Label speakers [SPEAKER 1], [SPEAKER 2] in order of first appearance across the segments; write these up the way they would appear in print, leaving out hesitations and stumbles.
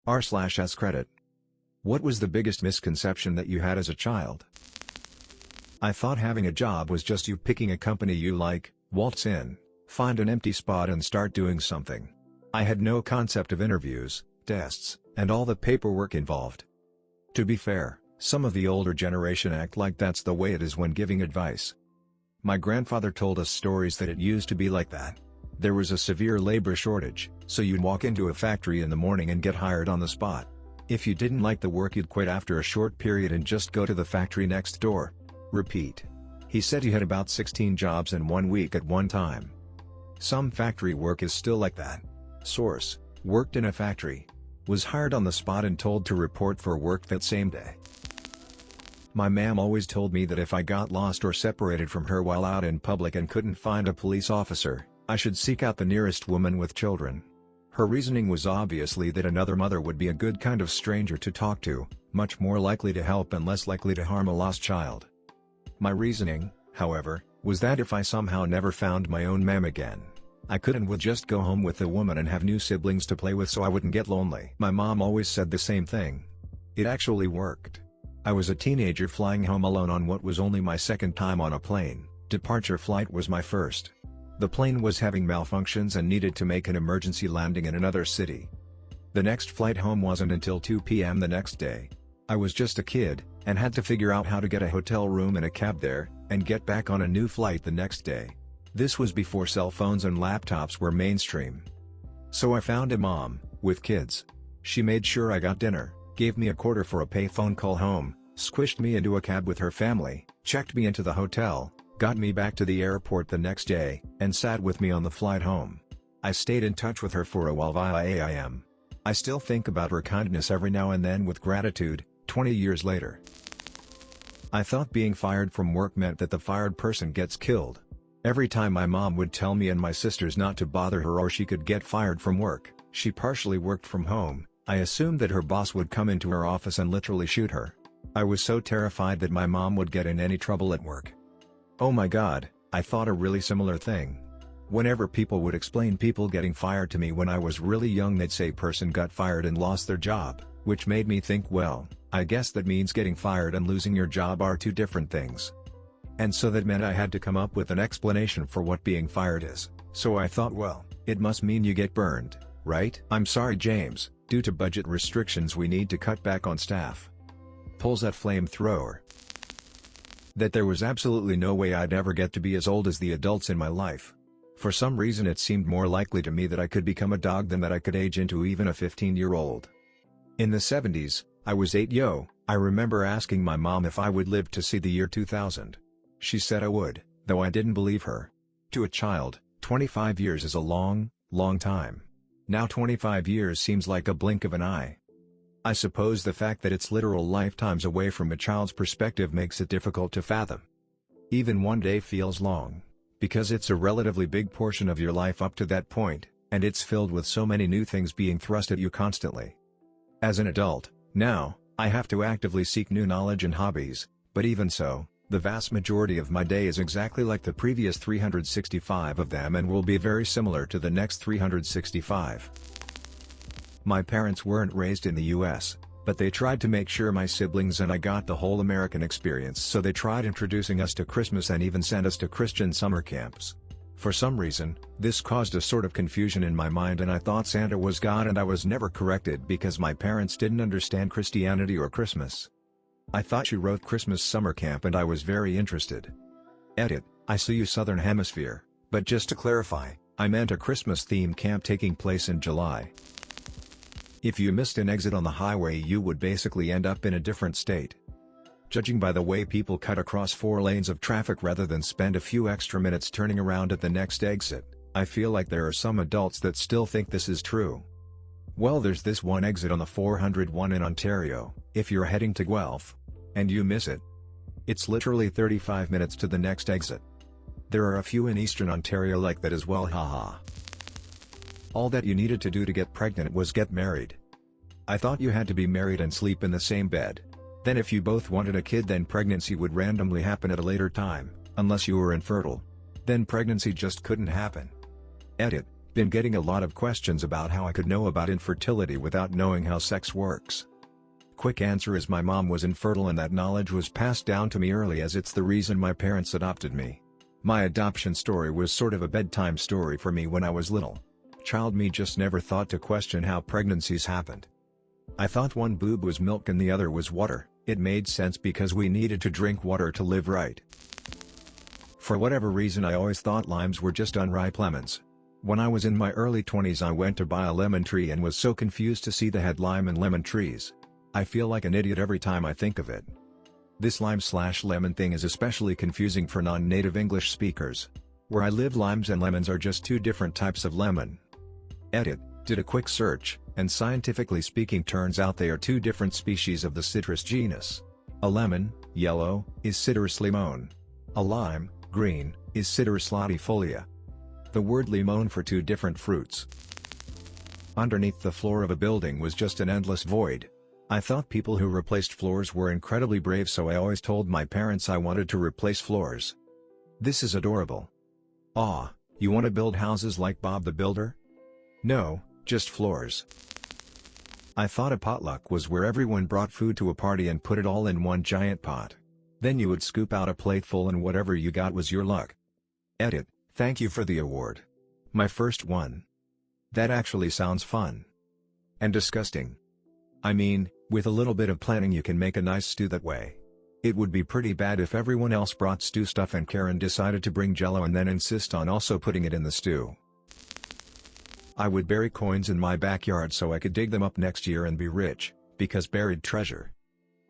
[SPEAKER 1] r/askreddit. What was the biggest misconception that you had as a child? I thought having a job was just you picking a company you like, waltz in, find an empty spot and start doing something. I had no concept of interviews, tests, and all the paperwork involved. To be fair, some of the older generation act like that's the way it is when giving advice. My grandfather told us stories that it used to be like that. There was a severe labor shortage, so you'd walk into a factory in the morning and get hired on the spot. If you didn't like the work you'd quit after a short period and just go to the factory next door. Repeat. He said he had about 16 jobs in 1 week at one time. Some factory work is still like that. Source: worked in a factory. Was hired on the spot and told to report for work that same day. My mom always told me that if I got lost or separated from her while out in public and couldn't find a police officer, I should seek out the nearest woman with children. Her reasoning was obviously that another mother would be a good kind of stranger to talk to, much more likely to help and less likely to harm a lost child. My reasoning, however, was that if I somehow never found my own mom again, I could and would just go home with the woman and have new siblings to play with so I wouldn't get lonely. My mom always said the same thing. It actually worked. I was a teenager flying home alone on what was only my second time on a plane. Departure flight was my first. The plane was having malfunctions and needed to make an emergency landing in another city. The next flight home wasn't until 2 p.m. the next day. I was just a kid, and had to figure out how to get a hotel room and a cab there, and get back on a new flight the next day. This was before cell phones and laptops were mainstream. So I found a mom, with kids. She made sure I got dinner, gave me a quarter for a payphone call home, squished me into a cab with her family, checked me into the hotel, got me back to the airport the next day, and sat with me on the flight home. I stayed in touch with her for a while via AIM. I still think about her kindness every now and then with gratitude, 20 years later. I thought being fired from work meant that the fired person gets killed. Every time my mom would tell me and my sisters not to bother her or she could get fired from work, she partially worked from home, I assumed that her boss would come into her office and literally shoot her. I was so terrified that my mom would get in any trouble at work. Oh my god, I thought a really similar thing. Whenever people would explain people getting fired to me when I was really young, they'd say person got fired and lost their job, which made me think, well, I guess that means getting fired and losing your job are two different things. And so that meant I had to come up with an explanation for what being fired is, so I thought, well, it must mean you get burned, right? I'm sorry James, due to budget restrictions we need to cut back on staff. Pulls that flamethrower. That there was absolutely no way I'd ever get to be as old as the adults in my life. For some reason it seemed more likely to me that I could become a dog than that I could age into even a 15-year-old. In the 70s, I was 8 I remember asking my mom if I would live to see the year 2000. She said I would, though I didn't believe her. To a child, 25 years is a long, long time. Now 25 years seems like a blink of an eye. I suppose the fact that it's literal lifetimes away from a child's perspective makes it difficult to fathom. Even one day feels long, because it's a relatively big portion of your life up to that point, and it's filled with so many new things being thrust at you constantly. As an adult, now, I have to actively seek new knowledge and hobbies, but even so, the vast majority of my day is exactly like the previous 365 of them and will be very similar to the next 365. My parents weren't raised in the US, but they tried to make sure my siblings and I got the whole American experience, so they tried introducing us to Christmas and even sent us to Christian summer camps. For some reason, this caused a sort of confusion in my mind and I thought Santa was God, and I was never corrected because my parents didn't understand Christianity or Christmas. I thought she wrote Christmas summer camp and I was very interested. Edit, I see you Southern Hemisphere, but just to clarify, I meant a Christmas-themed camp taking place in July. If you missed an exit on the highway you would basically end up in a different state. Judging by the way people cut across 4 lanes of traffic rather than spend a few extra minutes turning around at the next exit, I feel like there are some adults that still think this is true. Well, there's this one exit on the 401 in Ontario, if you're heading to Guelph, and you miss it. It's literally 35 minutes to the next exit. There are a few in Eastern Ontario like that as well, haha. All that you needed to do to get pregnant was get married. I thought you had to be married and sleep in the same bed. Then if you both wanted a kid, then pregnancy would randomly happen at a later time, unless you were infertile. Then pregnancy just couldn't happen. Edit, Been getting a lot of questions about how I could know about infertility without knowing how sex works. Quick answer is my mom was infertile and that knowledge was passed down to me early, as it's the reason my parents adopted me. My adoption story was sort of a bedtime story for me when I was little. Child me just never thought to question how pregnancies happened. I thought one boob was milk and the other was water. It made sense because we needed to drink water to live right. For whatever reason I always thought limes were just unripe lemons. When I was in my early 20s I went to buy a lemon tree and was so confused to see they had lime and lemon trees. I feel like an idiot every time I think of it. This lime/lemon thing is especially confusing for non-native English speakers. Where I live, limes and lemons are just two different types of lemon. Edit, did a quick search, and scientifically speaking turns out they are two different species of the citrus genus. A lemon, yellow, is Citrus limone. A lime, green, is Citrus latifolia. The word limone for two different fruits. Underneath the floor of a building was just an endless void. I thought people who replaced floors were incredibly brave, so I always told my parents I wanted to replace floors. This is adorable. Aw, you want to build houses like Bob the Builder? No, just floors. I thought a potluck was where everyone brought food to a party and put it all in one giant pot. Then you would scoop out a plateful and whatever you got was your luck. Edit, thank you for the award. My first one. That actually sounds fun. And disgusting. I mean, with a little bit of planning you can make a nice stew that way. It would be pretty bad if everyone else brought stew stuff and Karen decided to bring Jello and then insist on also putting it in the stew. I would bury coins in my backyard so I could dig them up next year and be rich, because buried treasure.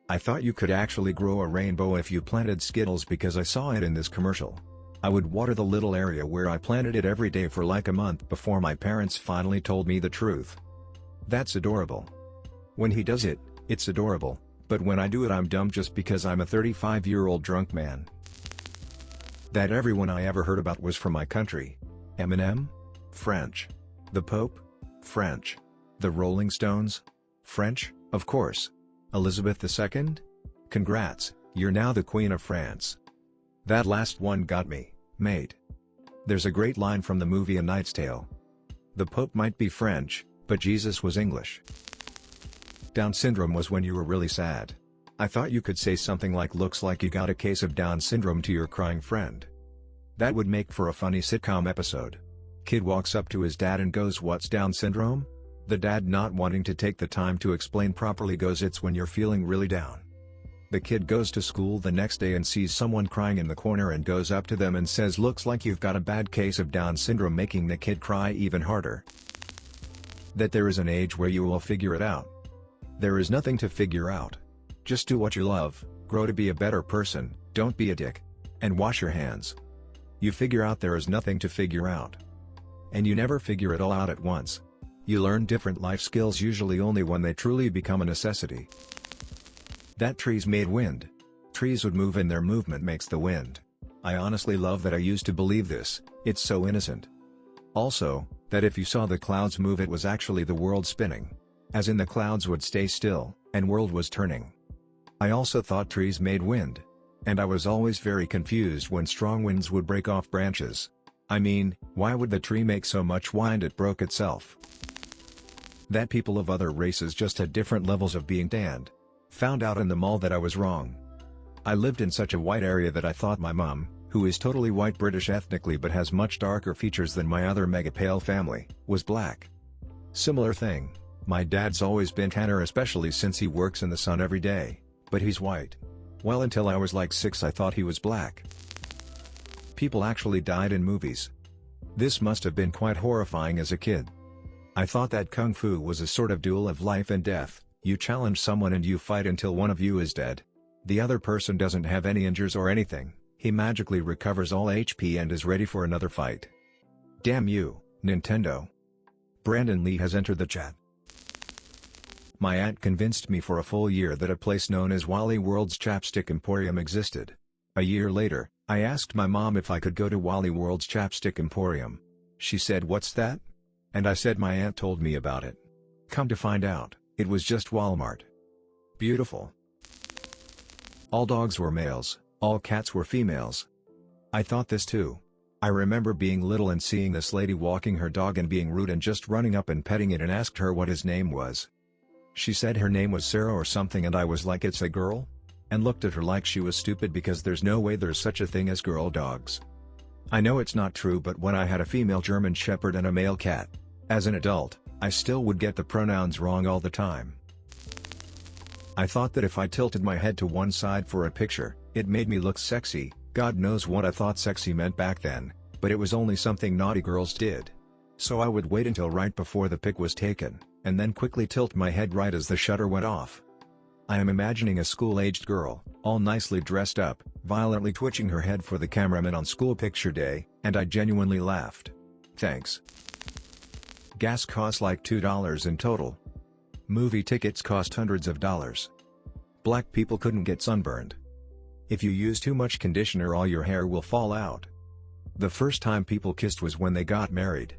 [SPEAKER 1] I thought you could actually grow a rainbow if you planted Skittles because I saw it in this commercial. I would water the little area where I planted it every day for like a month before my parents finally told me the truth. That's adorable. When he does it, it's adorable, but when I do it I'm dumb just because I'm a 35-year-old drunk man. That everyone I ever heard about was from my country. Eminem? French. The Pope? French. The Rolling Stones? French, of course. Elizabeth II? Congrats, you're now the Queen of France. That last one got me, mate. There's a great line from the movie A Knight's Tale. The Pope might be French, but Jesus was English. Down syndrome was when you were really sad. I thought you could say something like looks like you got a case of Down syndrome to your crying friend. That would make for a funny sitcom episode. Kid walks up to his dad and goes, "What's Down syndrome?" The dad, not wanting to take the time to explain properly, goes, "It's when you're feeling really down." The kid goes to school the next day and sees someone crying in the corner and goes up to them and says, "Looks like you've got a bad case of Down syndrome," making the kid cry even harder. That there is an age where you will figure it out. There is nothing to figure out. Just do what you love, grow to be a better person, don't be a dick. And wash your hands. You figure out there is nothing to figure out. And you never figure it all out at once. You learn different life skills usually only when they truly become a necessity. That trees made wind. Trees would move and their movement makes the wind. I honestly love that I used to believe this, it's so innocent. Also, that if you saw the clouds move it was actually the world spinning. As in the clouds would stay still, and world was turning. I also thought trees made wind. And I was always very confused when strong winds would break off branches. I mean, why would the tree make so much wind it broke itself? That people of other races just had different levels of being tanned. Found out in the mall that I was wrong. I lived in such a white area that I thought my mom, who is totally white British ethnically but has much darker features than my other mega pale family, was black. Similar thing. My dad's always been tanner, especially since he works in the sun every day, but he's white. Well, until I was like 6 I thought he was black. People actually died in movies. This must have been quite horrifying as a kid. I thought that kung fu was a sort of duel of life and death. You challenge someone and you fight until one of you is dead. The other person doesn't have any injuries or anything, he magically recovers all HP and is ready for another fight. Damn you, Nintendo. Brandon Lee has entered the chat. My aunt convinced me for a full year that a place known as Wally World's Chapstick Emporium existed. A year later, I asked my mom if I could go to Wally World's Chapstick Emporium. She said, "What's that?" And I said my aunt told me about it. Come to find out, it was just Walmart. Beautiful. All dogs were males, all cats were females. I thought this too. I remember being little and seeing this lady walking her dog and being rude and just running up and petting it and asked her what his name was. She said her name was Sarah or something and I was like, it's a girl? And looked at her like she was stupid because there's no way there's such a thing as girl dogs. I know it's not true, but when I had a female German Shepherd and a male cat, as an adult, I still would get the pronouns wrong all the time. I thought that if I tilted my head to one side for a picture, it made me look sexy. God knows what I thought sexy meant back then, but it was only something naughty girls did. So I would wait until right before the pic was taken, and then quickly tilt my head right as the shutter went off. I am imagining a school-aged girl, all nicely dressed up, violently twitching her head for the cameraman on school picture day, and I genuinely laughed. Thanks. Gas costs like $2 in total. Movie tickets cost hundreds of dollars. Black people couldn't get sunburned. If you use too much conditioner, all your hair will fall out. The first time people kissed was when they got married.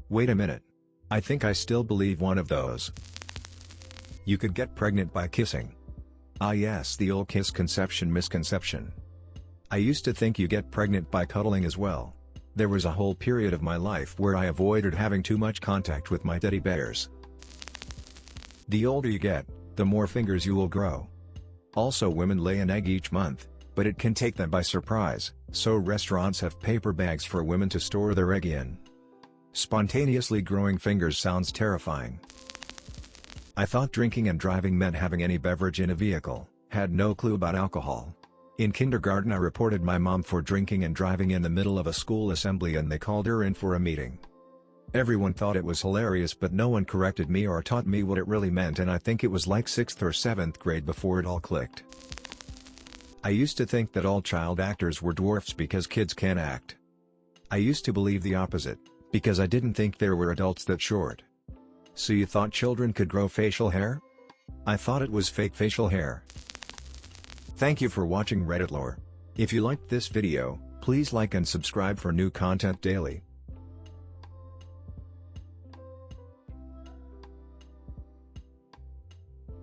[SPEAKER 1] Wait a minute. I think I still believe one of those. You could get pregnant by kissing. Ah yes, the old misconception. I used to think you get pregnant by cuddling as well. There was a whole period of my life where I avoided having too much contact with my teddy bears. The older you get, the more fingers you will grow. Also, women lay an egg each month, but it can take them by surprise, so restaurants have paper bags for women to store their egg in. Spontaneously growing fingers sounds terrifying. I thought drinking and driving meant having any beverage in a vehicle, had no clue about alcohol. In kindergarten I reported my mom for drinking and driving in the middle of a school assembly and they called her in for a meeting. Everyone thought it was hilarious, but no one corrected me or taught me what it really meant, and I think it was like 6th or 7th grade before it all clicked. I used to think that all child actors were dwarfs because kids can't act. I used to believe the opposite, because I didn't think there were adults that short. So you thought children could grow facial hair? I thought it was fake facial hair. Thank you for watching Redditlore. If you liked this video, please like and subscribe for new content daily.